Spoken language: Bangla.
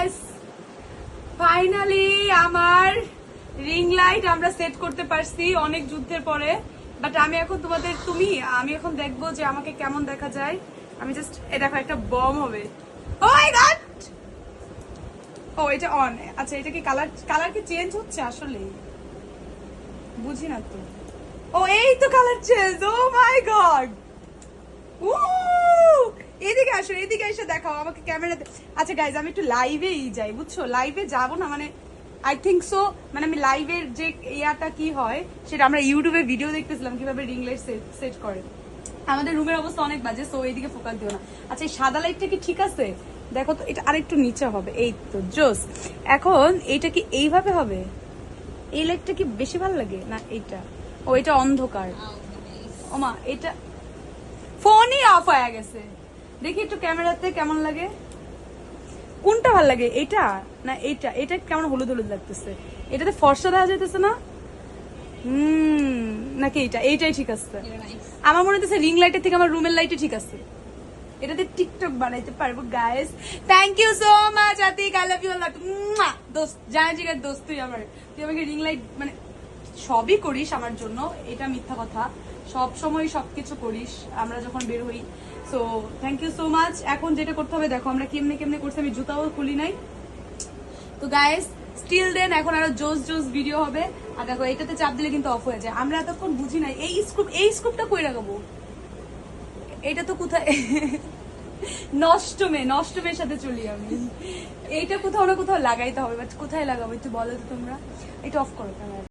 গাইস, ফাইনালি আমার রিং লাইট আমরা সেট করতে পারছি অনেক যুদ্ধের পরে। বাট আমি এখন আমি এখন দেখবো যে আমাকে কেমন দেখা যায়। আমি জাস্ট দেখো একটা বম হবে। ও মাই গড, ও এটা অন। আচ্ছা, এটা কি কালার কি চেঞ্জ হচ্ছে আসলে? বুঝি না তো। ও এই তো কালার চেঞ্জ। ও মাই গড, এদিকে আসো, এদিকে এসে দেখাও আমাকে ক্যামেরাতে। আচ্ছা গাইজ, আমি একটু লাইভেই যাই, বুঝছো? লাইভে যাবো না মানে আই থিঙ্ক সো, মানে আমি লাইভের যে ইয়াটা কি হয় সেটা আমরা ইউটিউবে ভিডিও দেখতেছিলাম কিভাবে রিং লাইট সেট করে। আমাদের রুমের অবস্থা অনেক বাজে, সো এইদিকে ফোকাস দিও না। আচ্ছা, এই সাদা লাইটটা কি ঠিক আছে? দেখো তো, এটা আরেকটু নিচে হবে। এই তো জোস। এখন এইটা কি এইভাবে হবে? এই লাইটটা কি বেশি ভালো লাগে না এইটা? ও এটা অন্ধকার। ওমা, এটা ফোনই অফ হয়ে গেছে। দেখি একটু ক্যামেরাতে কেমন লাগে। কোনটা ভালো লাগে, এটা না এইটা? এটা কেমন হলুদ হলুদ লাগতেছে। এটাতে ফর্সা দেওয়া যাইতেছে না? নাকি এইটাই ঠিক আছে? আমার মনে হচ্ছে রিং লাইটের থেকে আমার রুমের লাইটে ঠিক আছে। এটাতে টিকটক বানাইতে পারবো guys. Thank you so much Atik, I love you a lot. দোস্ত, জানা জিগার দোস্ত, তুই আমাকে রিং লাইট মানে সবই করিস আমার জন্য, এটা মিথ্যা কথা। সব সময় সবকিছু করিস আমরা যখন বের হই। So thank you so much. এখন যেটা করতে হবে দেখো, আমরা কেমনে কেমনে করছি, আমি জুতাও খুলি নাই। তো গাইস, স্টিল দেন এখন আরো জোস ভিডিও হবে। আর দেখো, এটাতে চাপ দিলে কিন্তু অফ হয়ে যায়। আমরা এতক্ষণ বুঝি নাই এই স্কুপটা কই লাগাবো। এটা তো কোথায় নষ্ট মেয়ের সাথে চলি আমি। এইটা কোথাও না কোথাও লাগাইতে হবে, বাট কোথায় লাগাবো একটু বলো তো তোমরা। এটা অফ করো ক্যামেরা।